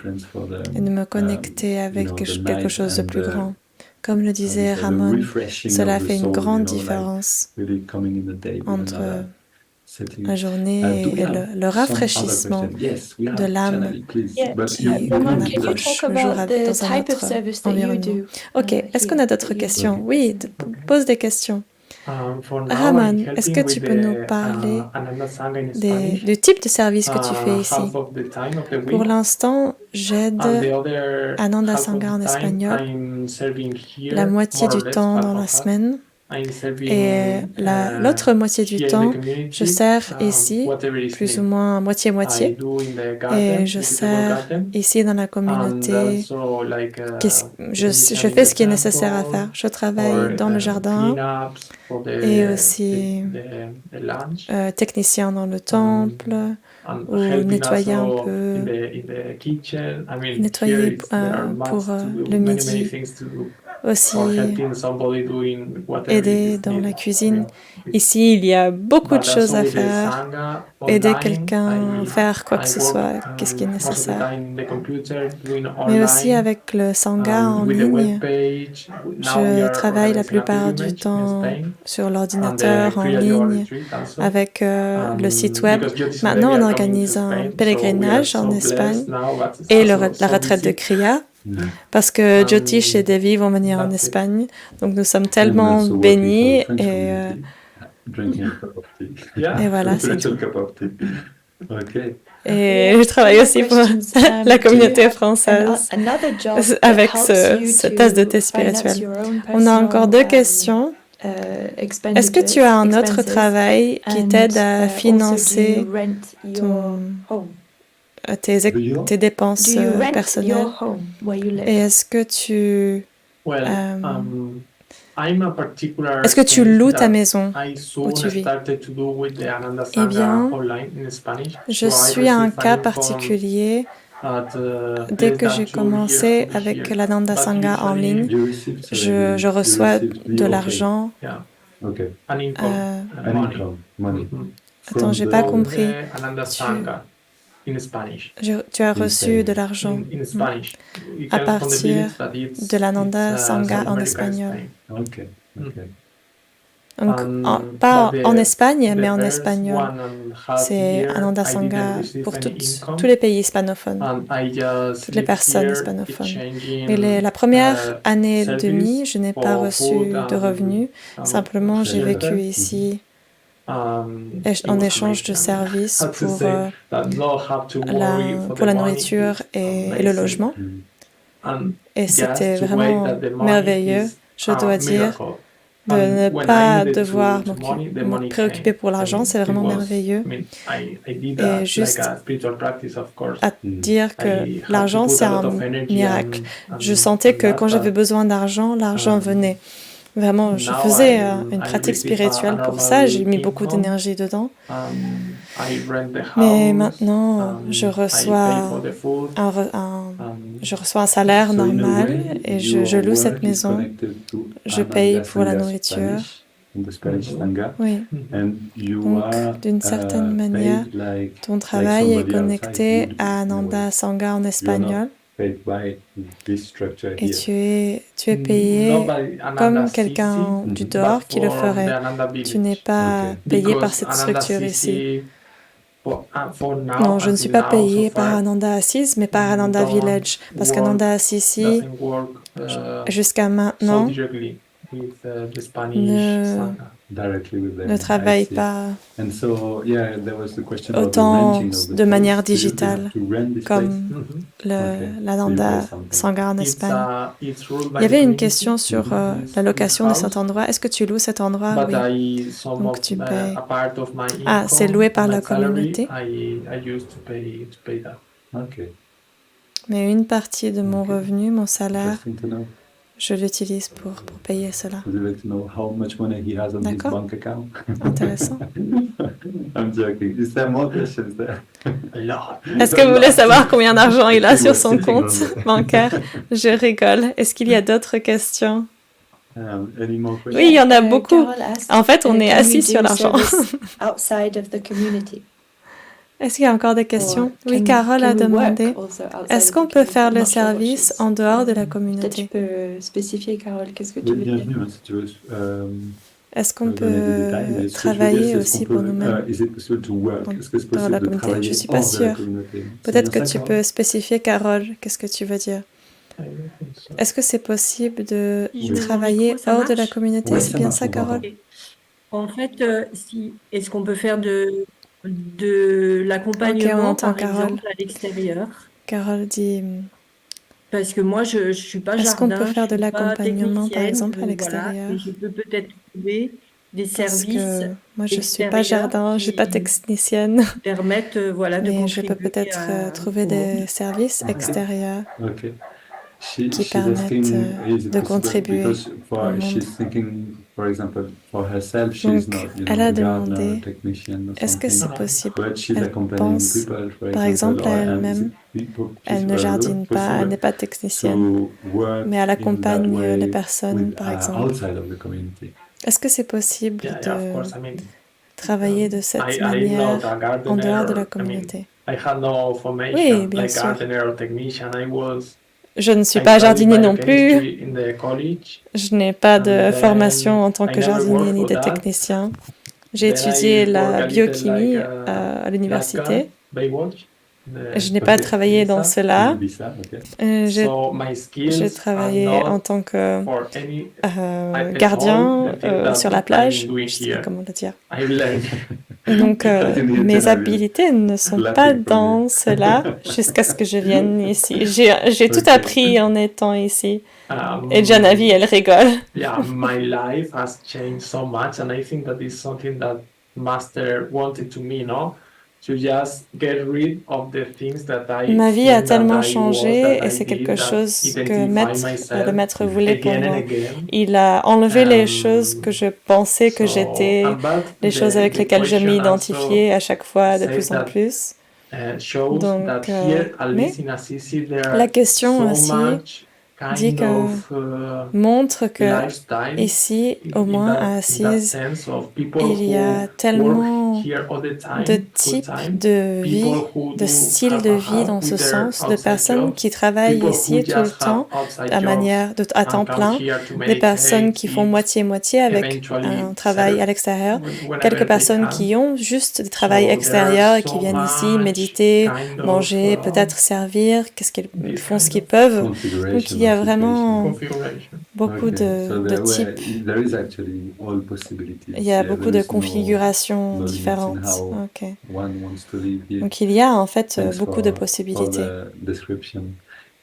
et de me connecter avec quelque chose de plus grand. Comme le disait Ramon, cela fait une grande différence entre la journée et le rafraîchissement de l'âme qu'on approche le jour dans un autre environnement. Ok, est-ce qu'on a d'autres questions? Oui, pose des questions. Ramon, est-ce que tu peux nous parler du type de service que tu fais ici? Pour l'instant, j'aide Ananda Sangha en espagnol la moitié du temps dans la semaine. Et l'autre moitié du temps, je sers ici, plus ou moins moitié-moitié, et je sers ici dans la communauté. Je fais ce qui est nécessaire à faire. Je travaille dans le jardin et aussi technicien dans le temple, ou nettoyer un peu, nettoyer pour le midi. Aussi aider dans la cuisine. Ici, il y a beaucoup de choses à faire. Aider quelqu'un à faire quoi que ce soit, qu'est-ce qui est nécessaire. Mais aussi avec le Sangha en ligne, je travaille la plupart du temps sur l'ordinateur en ligne avec le site web. Maintenant, on organise un pèlerinage en Espagne et la retraite de Kriya. Parce que Jyotish et Devi vont venir en Espagne. Donc nous sommes tellement bénis et voilà, c'est tout. Et je travaille aussi pour la communauté française avec ce test de thé spirituel. On a encore 2 questions. Est-ce que tu as un autre travail qui t'aide à financer tes dépenses personnelles? Et est-ce que tu loues ta maison où tu vis? Eh bien, je suis un cas particulier. Dès que j'ai commencé avec l'Ananda Sangha en ligne, je reçois de l'argent. Attends, j'ai pas compris. Tu as reçu de l'argent à partir de l'Ananda Sangha en espagnol. Donc, pas en Espagne, mais en espagnol. C'est Ananda Sangha pour tous les pays hispanophones, toutes les personnes hispanophones. Mais la première année et demie, je n'ai pas reçu de revenus. Simplement, j'ai vécu ici en échange de services pour la nourriture et le logement. Et c'était vraiment merveilleux, je dois dire, de ne pas devoir me préoccuper pour l'argent, c'est vraiment merveilleux. Et juste à dire que l'argent, c'est un miracle. Je sentais que quand j'avais besoin d'argent, l'argent venait. Vraiment, je faisais une pratique spirituelle pour ça, j'ai mis beaucoup d'énergie dedans. Mais maintenant, je reçois un salaire normal et je loue cette maison. Je paye pour la nourriture. Oui. Donc, d'une certaine manière, ton travail est connecté à Ananda Sangha en espagnol. Et tu es payé comme quelqu'un du dehors qui le ferait. Tu n'es pas payé par cette structure ici. Non, je ne suis pas payée par Ananda Assis, mais par Ananda Village, parce qu'Ananda Assisi, jusqu'à maintenant, ne travaille pas autant de manière digitale comme l'Ananda Sangha en Espagne. Il y avait une question sur la location de cet endroit. Est-ce que tu loues cet endroit? Oui. Donc tu payes. Ah, c'est loué par la communauté. Mais une partie de mon revenu, mon salaire, je l'utilise pour payer cela. D'accord. Intéressant. Est-ce que vous voulez savoir combien d'argent il a sur son compte bancaire? Je rigole. Est-ce qu'il y a d'autres questions? Oui, il y en a beaucoup. En fait, on est assis sur l'argent. Est-ce qu'il y a encore des questions? Oui, Carole a demandé, est-ce qu'on peut faire le service en dehors de la communauté? Tu peux spécifier, Carole, qu'est-ce que tu veux dire? Est-ce qu'on peut travailler aussi pour nous-mêmes dans la communauté? Je ne suis pas sûre. Peut-être que tu peux spécifier, Carole, qu'est-ce que tu veux dire? Est-ce que c'est possible de travailler hors de la communauté? C'est bien ça, Carole? En fait, est-ce qu'on peut faire de l'accompagnement, par exemple, à l'extérieur? Carole dit... Parce que moi, je ne suis pas jardin. Est-ce qu'on peut faire de l'accompagnement, par exemple, à l'extérieur? Voilà, je peux peut-être trouver des services que moi, je ne suis pas jardin, je ne suis pas technicienne. Permettent, voilà, de mais je peux peut-être trouver des services extérieurs qui permettent de contribuer au monde. Donc, elle a demandé, est-ce que c'est possible? Elle pense, par exemple, à elle-même. Elle ne jardine pas, elle n'est pas technicienne, mais elle accompagne les personnes, par exemple. Est-ce que c'est possible de travailler de cette manière en dehors de la communauté? Oui, bien sûr. Je ne suis pas jardinier non plus. Je n'ai pas de formation en tant que jardinier ni de technicien. J'ai étudié la biochimie à l'université. Je n'ai pas travaillé dans cela. J'ai travaillé en tant que gardien sur la plage. Je ne sais pas comment le dire. Donc, mes habiletés ne sont pas dans cela jusqu'à ce que je vienne ici. J'ai tout appris en étant ici. Et Janavi, elle rigole. Yeah, my life has changed so much, and I think that is something that Master wanted to me, no? Ma vie a tellement changé et c'est quelque chose que le maître voulait pour moi. Il a enlevé les choses que je pensais que j'étais, les choses avec lesquelles je m'identifiais à chaque fois de plus en plus. Donc, mais la question aussi dit que montre que ici, au moins à Assise, il y a tellement de types de vie, de styles de vie dans ce sens, de personnes qui travaillent ici tout le temps à temps plein, des personnes qui font moitié-moitié avec un travail à l'extérieur, quelques personnes qui ont juste des travails extérieurs et qui viennent ici méditer, manger, peut-être servir, qu'ils font ce qu'ils peuvent. Donc il y a vraiment beaucoup de types. Il y a beaucoup de configurations différentes. Okay. Donc il y a en fait beaucoup de possibilités.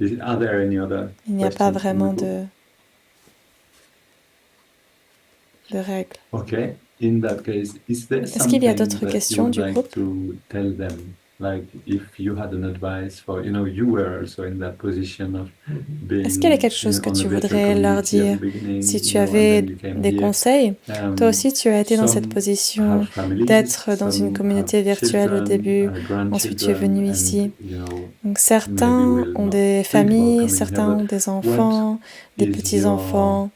Il n'y a pas vraiment de règles. Est-ce qu'il y a d'autres questions du groupe? Est-ce qu'il y a quelque chose que tu voudrais leur dire si tu avais des conseils? Toi aussi, tu as été dans cette position d'être dans une communauté virtuelle au début, ensuite tu es venu ici. Donc certains ont des familles, certains ont des enfants, des petits-enfants,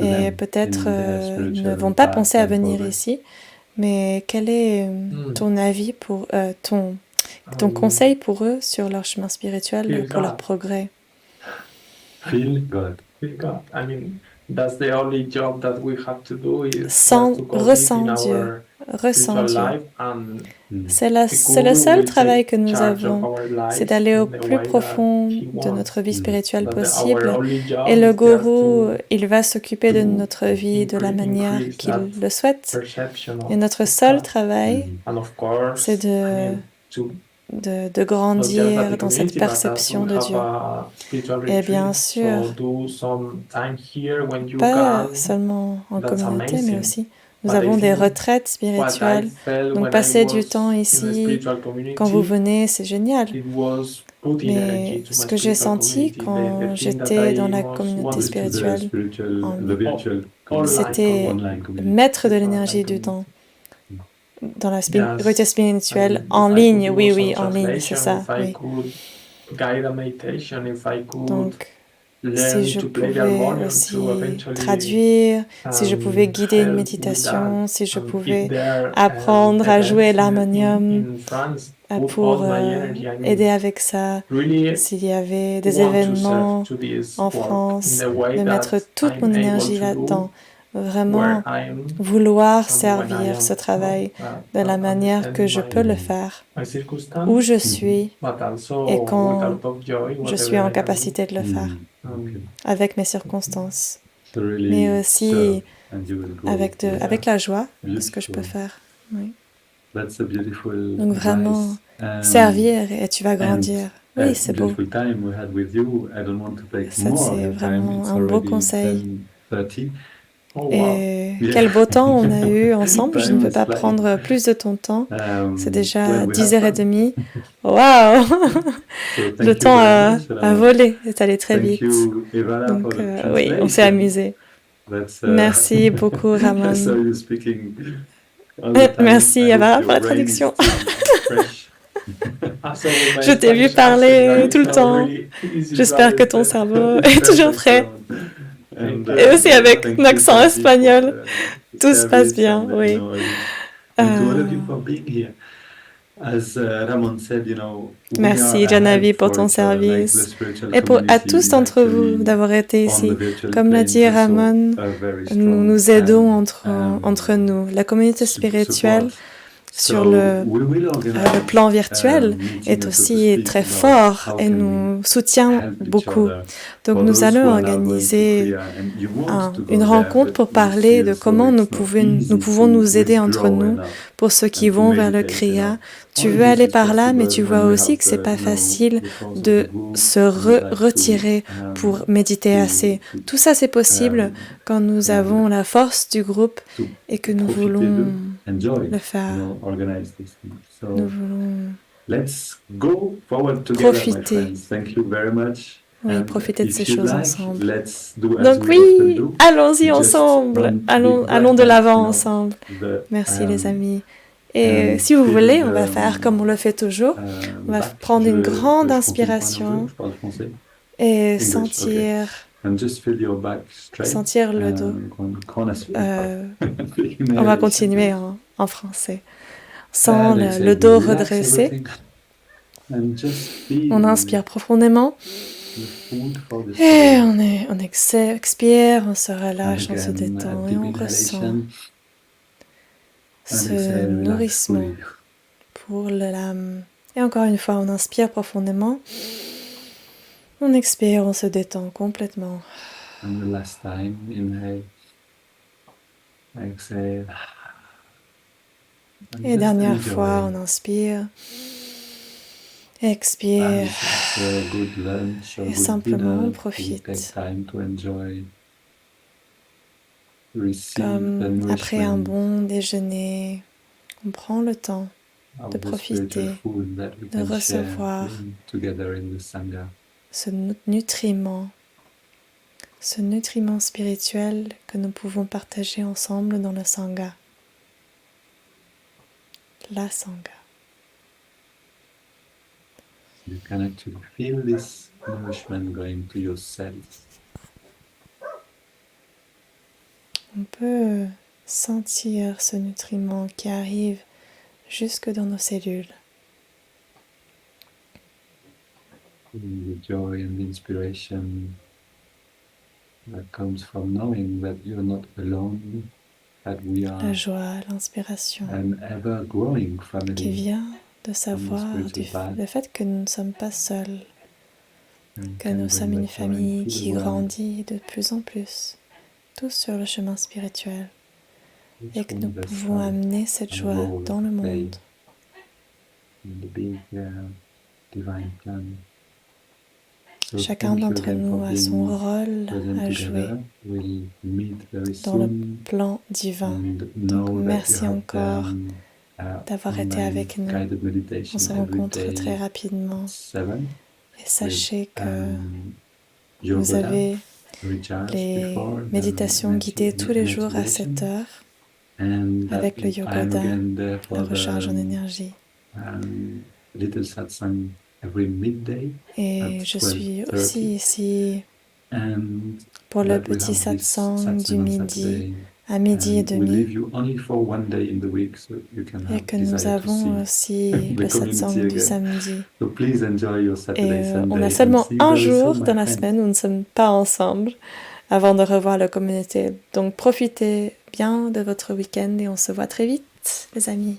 et peut-être ne vont pas penser à venir ici. Mais quel est ton avis pour ton conseil pour eux sur leur chemin spirituel, pour leur progrès? Ressens Dieu. ressent Dieu. C'est le seul travail que nous avons, c'est d'aller au plus profond de notre vie spirituelle possible. Et le gourou, il va s'occuper de notre vie de la manière qu'il le souhaite. Et notre seul travail, c'est de grandir dans cette perception de Dieu. Et bien sûr, pas seulement en communauté, mais aussi nous avons des retraites spirituelles. Donc passer du temps ici, quand vous venez, c'est génial. Mais ce que j'ai senti quand j'étais dans la communauté spirituelle, c'était maître de l'énergie du temps. Dans la spiritualité spirituelle, en ligne, oui, en ligne, c'est ça, oui. Donc, si je pouvais aussi traduire, si je pouvais guider une méditation, si je pouvais apprendre à jouer l'harmonium pour aider avec ça, s'il y avait des événements en France, de mettre toute mon énergie là-dedans, vraiment vouloir servir ce travail de la manière que je peux le faire, où je suis et quand je suis en capacité de le faire, avec mes circonstances, mais aussi avec la joie de ce que je peux faire. Oui. Donc vraiment, servir et tu vas grandir. Oui, c'est beau. Ça, c'est vraiment un beau conseil. Et quel beau temps on a eu ensemble. Je ne peux pas prendre plus de ton temps. C'est déjà 10h30. Waouh! Le temps a volé, est allé très vite. Donc oui, on s'est amusé. Merci beaucoup, Ramon. Merci, Eva, pour la traduction. Je t'ai vu parler tout le temps. J'espère que ton cerveau est toujours frais. Et aussi avec un accent espagnol. Tout se passe bien, oui. Merci, Janavi, pour ton service. Et à tous d'entre vous d'avoir été ici. Comme l'a dit Ramon, nous nous aidons entre nous. La communauté spirituelle, sur le plan virtuel, est aussi très fort et nous soutient beaucoup. Donc nous allons organiser une rencontre pour parler de comment nous pouvons nous aider entre nous pour ceux qui vont vers le Kriya. Tu veux aller par là, mais tu vois aussi que c'est pas facile de se retirer pour méditer assez. Tout ça, c'est possible quand nous avons la force du groupe et que nous voulons le faire. Nous voulons profiter. Oui, profiter de ces choses ensemble. Donc oui, allons-y ensemble. Allons de l'avant ensemble. Merci les amis. Et si vous voulez, on va faire comme on le fait toujours. On va prendre une grande inspiration et sentir le dos. On va continuer en français. Sans le dos redressé. On inspire profondément. Et on expire, on se relâche, on se détend et on ressent ce nourrissement pour l'âme. Et encore une fois, on inspire profondément. On expire, on se détend complètement. Et dernière fois, on inspire, expire, et simplement on profite. Comme après un bon déjeuner, on prend le temps de profiter, de recevoir ce nutriment spirituel que nous pouvons partager ensemble dans le Sangha. La Sangha. You can actually feel this nourishment going to your cells. On peut sentir ce nutriment qui arrive jusque dans nos cellules. The joy and the inspiration that comes from knowing that you're not alone la joie, l'inspiration qui vient de savoir le fait que nous ne sommes pas seuls, que nous sommes une famille qui grandit de plus en plus, tous sur le chemin spirituel, et que nous pouvons amener cette joie dans le monde. Chacun d'entre nous a son rôle à jouer dans le plan divin. Donc merci encore d'avoir été avec nous. On se rencontre très rapidement. Et sachez que vous avez les méditations guidées tous les jours à 7 heures avec le yogoda, la recharge en énergie. Et je suis aussi ici pour le petit satsang du midi à midi et demi, et que nous avons aussi le satsang du samedi. Et on a seulement un jour dans la semaine où nous ne sommes pas ensemble avant de revoir la communauté. Donc profitez bien de votre week-end et on se voit très vite, les amis.